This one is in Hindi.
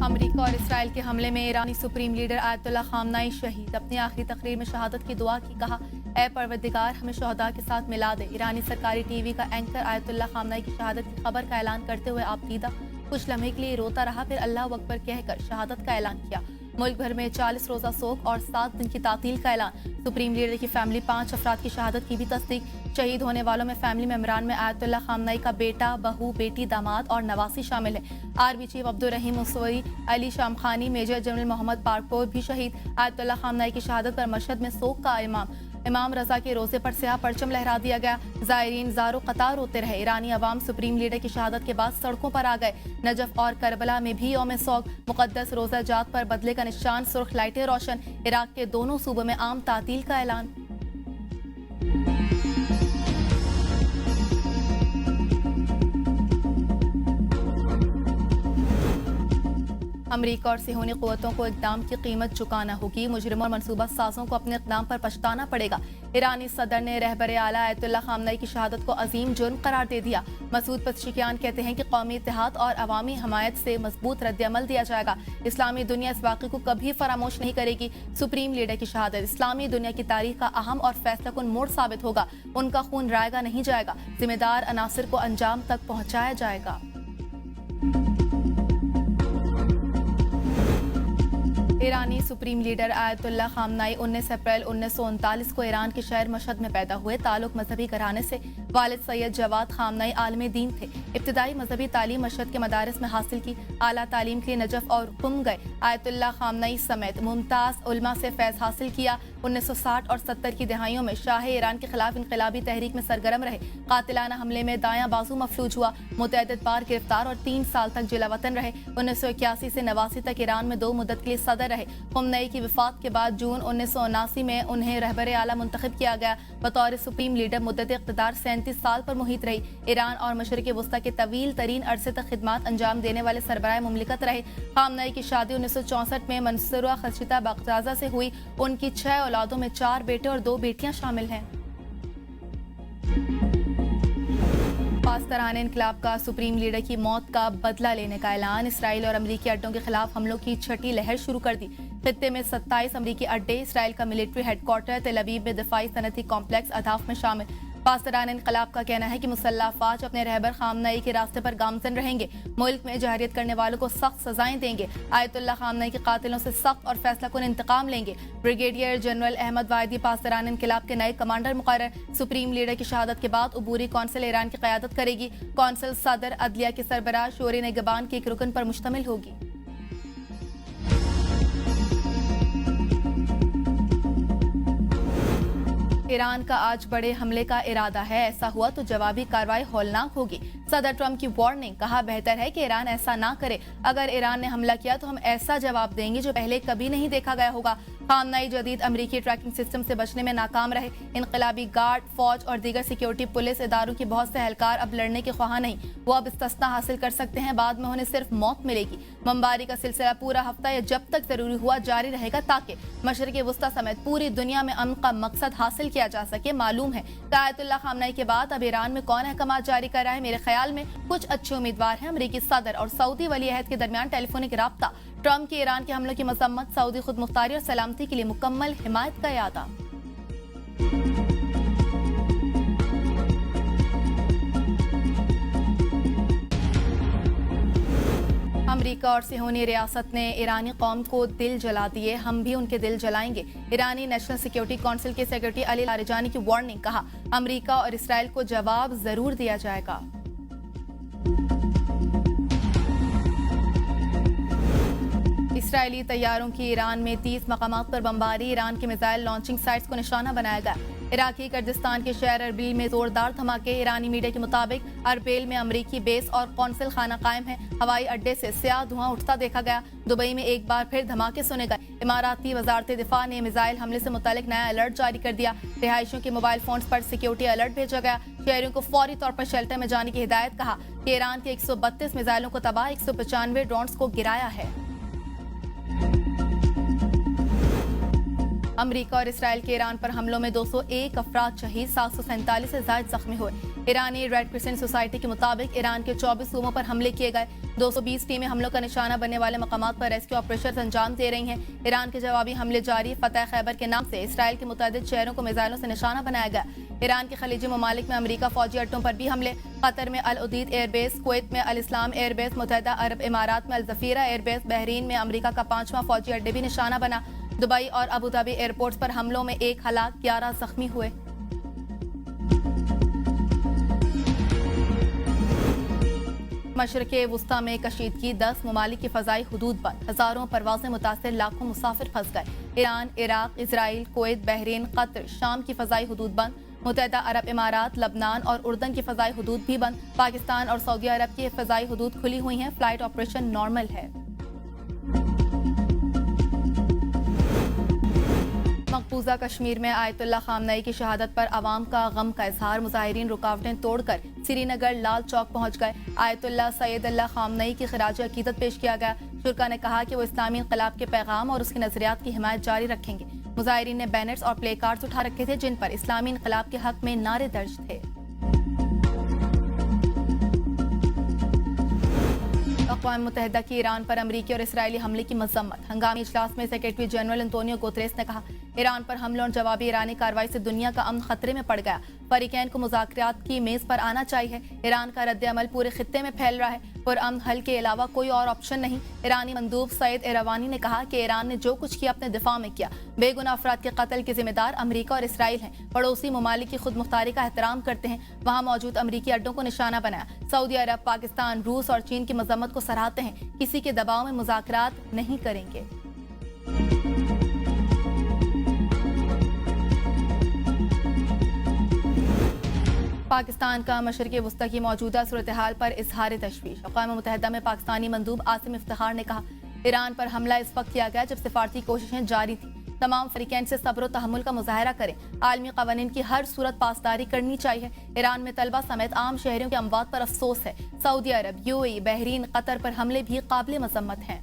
अमेरिका और इसराइल के हमले में ईरानी सुप्रीम लीडर आयतुल्लाह खामनाई शहीद। अपनी आखिरी तकरीर में शहादत की दुआ की, कहा ए परवरदिगार हमें शहदा के साथ मिला दे। ईरानी सरकारी टीवी का एंकर आयतुल्लाह खामनाई की शहादत की खबर का ऐलान करते हुए आप दीदा कुछ लम्हे के लिए रोता रहा, फिर अल्लाह अकबर कहकर शहादत का ऐलान किया। मुल्क भर में 40 रोजा सोग और 7 दिन की तातील का ऐलान। सुप्रीम लीडर की फैमिली 5 अफराद की शहादत की भी तस्दीक। शहीद होने वालों में फैमिली मेंबरान में आयतुल्लाह खामनाई का बेटा, बहू, बेटी, दामाद और नवासी शामिल है। Army chief Abdul Rahim Mousavi, Ali Shamkhani, major general Mohammad Pakpour भी शहीद। आयतुल्लाह खामनाई की शहादत पर मशहद में सोग का इमाम रजा के रोजे पर स्याह परचम लहरा दिया गया। जायरीन ज़ारो कतार होते रहे। ईरानी अवाम सुप्रीम लीडर की शहादत के बाद सड़कों पर आ गए। नजफ और करबला में भी यौम सोग। मुकद्दस रोजा जात पर बदले का निशान, सुर्ख लाइटें रोशन। इराक के दोनों सूबों में आम तातील का ऐलान। अमरीका और सिहोनी क़ुव्वतों को इक़दाम की कीमत चुकाना होगी। मुजरिमों और मनसूबा साजों को अपने इक़दाम पर पछताना पड़ेगा। ईरानी सदर ने रहबर आला आयतुल्लाह खामनाई की शहादत को अजीम जुर्म करार दे दिया। मसूद पज़ेशिकियान कहते हैं कि कौमी इत्तेहाद और अवामी हमायत से मजबूत रद्द-ए-अमल दिया जाएगा। इस्लामी दुनिया इस वाक़े को कभी फरामोश नहीं करेगी। सुप्रीम लीडर की शहादत इस्लामी दुनिया की तारीख का अहम और फैसलाकुन मोड़ साबित होगा। उनका खून रायगा नहीं जाएगा, जिम्मेदार अनासिर को अंजाम तक पहुँचाया जाएगा। ईरानी सुप्रीम लीडर आयतुल्लाह खामनाई 19 अप्रैल 1939 को ईरान के शहर मशहद में पैदा हुए। ताल्लुक मजहबी घराने से। वालिद सैयद जवाद खामनाई आलिम दीन थे। इब्तिदाई मजहबी तालीम मशहद के मदारिस में हासिल की। आला तालीम के लिए नजफ और कुम गए। आयतुल्लाह खामनाई समेत मुमताज उलमा से फैज़ हासिल किया। 1960 और 70 की दहाइयों में शाह ईरान के खिलाफ इनकलाबी तहरीक में सरगर्म रहे। कातिलाना हमले में दायां बाजू मफलूज हुआ। मुतअद्दिद बार गिरफ्तार और 3 साल तक जिला वतन रहे। 1981 से 89 तक ईरान में 2 मुद्दत के लिए सदर रहे। खुमनई की वफात के बाद जून 1979 में उन्हें रहबर आला मुंतखब किया गया। बतौर सुप्रीम लीडर मुद्दत इक़्तिदार 37 साल पर मुहित रही। ईरान और मशरिक़ वस्ता के तवील तरीन अरसे तक खिदमात अंजाम देने वाले सरबराह मुमलिकत रहे। खामनई की शादी 1964 में मंसूरा खशीता बगदाज़ा से हुई। उनकी 6 औलादों में 4 बेटे और 2 बेटियां शामिल हैं। पास्तरान इनकलाब का सुप्रीम लीडर की मौत का बदला लेने का ऐलान। इसराइल और अमरीकी अड्डों के खिलाफ हमलों की छठी लहर शुरू कर दी। खित्ते में 27 अमरीकी अड्डे, इसराइल का मिलिट्री हेडक्वार्टर तेल अवीव में दिफाई सनती कॉम्प्लेक्स अहदाफ में शामिल। पास्तरान इनकलाब का कहना है कि मुसल्लह अफवाज अपने रहबर खामनई के रास्ते पर गामजन रहेंगे। मुल्क में जहरियत करने वालों को सख्त सजाएं देंगे। आयतुल्लाह खामनई के कातिलों से सख्त और फैसलाकुन इंतकाम लेंगे। ब्रिगेडियर जनरल अहमद वाहिदी पास्तरान इनकलाब के नए कमांडर मुकर्रर। सुप्रीम लीडर की शहादत के बाद उबूरी कौंसिल ईरान की क़यादत करेगी। कौंसिल सदर, अदलिया के सरबराह, शोरे निगबान के एक रुकन पर मुश्तमिल होगी। ईरान का आज बड़े हमले का इरादा है। ऐसा हुआ तो जवाबी कार्रवाई हौलनाक होगी। सदर ट्रंप की वार्निंग, कहा बेहतर है कि ईरान ऐसा ना करे। अगर ईरान ने हमला किया तो हम ऐसा जवाब देंगे जो पहले कभी नहीं देखा गया होगा। खामनई जदीद अमरीकी ट्रैकिंग सिस्टम से बचने में नाकाम रहे। इनकलाबी गार्ड, फौज और दीगर सिक्योरिटी पुलिस इदारों की बहुत से एहलकार अब लड़ने के ख्वाह नहीं। वो अब इस्तिस्ना हासिल कर सकते हैं, बाद में उन्हें सिर्फ मौत मिलेगी। बमबारी का सिलसिला पूरा हफ्ता या जब तक जरूरी हुआ जारी रहेगा, ताकि मशरिक़ वस्ता समेत पूरी दुनिया में अमन का मकसद हासिल किया जा सके। मालूम है कि आयतुल्लाह खामनई के बाद अब ईरान में कौन अहकाम जारी कर रहा है। मेरे ख्याल में कुछ अच्छे उम्मीदवार हैं। अमरीकी सदर और सऊदी वली अहद के दरमियान टेलीफोनिक राब्ता। ट्रंप के ईरान के हमलों की मजम्मत। सऊदी खुद मुख्तारी और सलामती के लिए मुकम्मल हिमायत का इरादा। अमरीका और सिहोनी रियासत ने ईरानी कौम को दिल जला दिए, हम भी उनके दिल जलाएंगे। ईरानी नेशनल सिक्योरिटी काउंसिल के सेक्रेटरी अली लारिजानी की वार्निंग, कहा अमरीका और इसराइल को जवाब जरूर दिया जाएगा। इसराइली तैयारों की ईरान में 30 मकामात पर बमबारी। ईरान के मिसाइल लॉन्चिंग साइट्स को निशाना बनाया गया। इराकी कुर्दिस्तान के शहर अरबिल में जोरदार धमाके। ईरानी मीडिया के मुताबिक अरबिल में अमरीकी बेस और कौंसिल खाना कायम है। हवाई अड्डे से स्याह धुआं उठता देखा गया। दुबई में एक बार फिर धमाके सुने गए। इमाराती वजारत दिफा ने मिसाइल हमले से मुतालिक नया अलर्ट जारी कर दिया। रिहायशियों के मोबाइल फोन पर सिक्योरिटी अलर्ट भेजा गया। शहरियों को फौरी तौर पर शेल्टर में जाने की हिदायत। कहा कि ईरान के 132 मिसाइलों को तबाह, 195 ड्रोन्स को गिराया है। अमरीका और इसराइल के ईरान पर हमलों में 201 अफराद शहीद, 747 से ज्यादा जख्मी हुए। ईरानी रेड क्रिसेंट सोसाइटी के मुताबिक ईरान के 24 सूबों पर हमले किए गए। 220 टीमें हमलों का निशाना बनने वाले मकामात पर रेस्क्यू ऑपरेशन अंजाम दे रही हैं। ईरान के जवाबी हमले जारी। फतेह खैबर के नाम से इसराइल के मुतअद्दिद शहरों को मिसाइलों से निशाना बनाया गया। ईरान के खलीजी ममालिक में अमेरिका फौजी अड्डों पर भी हमले। कतर में अल उदीद एयरबेस, कुवैत में अल इस्लाम एयरबेस, मुत्तहिदा अरब इमारात में अल जफीरा एयरबेस, बहरीन में अमेरिका का 5वां फौजी अड्डे भी निशाना बना। दुबई और अबू धाबी एयरपोर्ट्स पर हमलों में 1 हलाक 11 जख्मी हुए। मशरक़े वुस्ता में कशीदगी, 10 ममालिक की फ़ज़ाई हुदूद बंद, हज़ारों परवाज़ें मुतासिर, लाखों मुसाफिर फंस गए। Iran, Iraq, Israel, Kuwait, Bahrain, Qatar, शाम की फ़ज़ाई हुदूद बंद। मुत्तहिदा अरब इमारात, लबनान और उर्दन की फ़ज़ाई हुदूद भी बंद। पाकिस्तान और सऊदी अरब की फ़ज़ाई हुदूद खुली हुई हैं। फ़्लाइट ऑपरेशन नॉर्मल है। मकबूजा कश्मीर में आयतुल्लाह खामनई की शहादत पर अवाम का गम का इजहार। मुजाहिरीन रुकावटें तोड़कर श्रीनगर लाल चौक पहुंच गए। आयतुल्लाह सैयदुल्लाह खामनई की खिराज अकीदत पेश किया गया। शुरका ने कहा कि वो इस्लामी इनकलाब के पैगाम और उसके नजरियात की हिमायत जारी रखेंगे। मुजाहिरीन ने बैनर्स और प्ले कार्ड्स उठा रखे थे जिन पर इस्लामी इनकलाब के हक में नारे दर्ज थे। अक़वाम मुत्तहिदा की ईरान पर अमरीकी और इसराइली हमले की मजम्मत। हंगामी इजलास में सेक्रेटरी जनरल एंटोनियो गुतरेस ने कहा, ईरान पर हमलों और जवाबी ईरानी कार्रवाई से दुनिया का अमन खतरे में पड़ गया। फरीकैन को मुज़ाकरात की मेज पर आना चाहिए। ईरान का रद्द-ए-अमल पूरे खित्ते में फैल रहा है। पुरअमन हल के अलावा कोई और ऑप्शन नहीं। ईरानी मंदूब सईद एरावानी ने कहा कि ईरान ने जो कुछ किया अपने दिफा में किया। बेगुनाह अफराद के कत्ल के जिम्मेदार अमरीका और इसराइल हैं। पड़ोसी ममालिक की खुद मुख्तारी का एहतराम करते हैं। वहाँ मौजूद अमरीकी अड्डों को निशाना बनाया। सऊदी अरब, पाकिस्तान, रूस और चीन की मजम्मत को सराहते हैं। किसी के दबाव में मुज़ाकरात नहीं करेंगे। पाकिस्तान का मशरक़े वुस्ता की मौजूदा सूरत हाल पर इजहार तशवीश। अक़वाम मुत्तहिदा में पाकिस्तानी मंदूब आसिम इफ्तिखार ने कहा, ईरान पर हमला इस वक्त किया गया जब सिफारती कोशिशें जारी थी। तमाम फरीकैन से सब्र और तहम्मुल का मुजाहरा करें। आलमी क़वानीन की हर सूरत पासदारी करनी चाहिए। ईरान में तलबा समेत आम शहरियों के अमवात पर अफसोस है। सऊदी अरब, यूएई, बहरीन, कतर पर हमले भी काबिल मजम्मत हैं।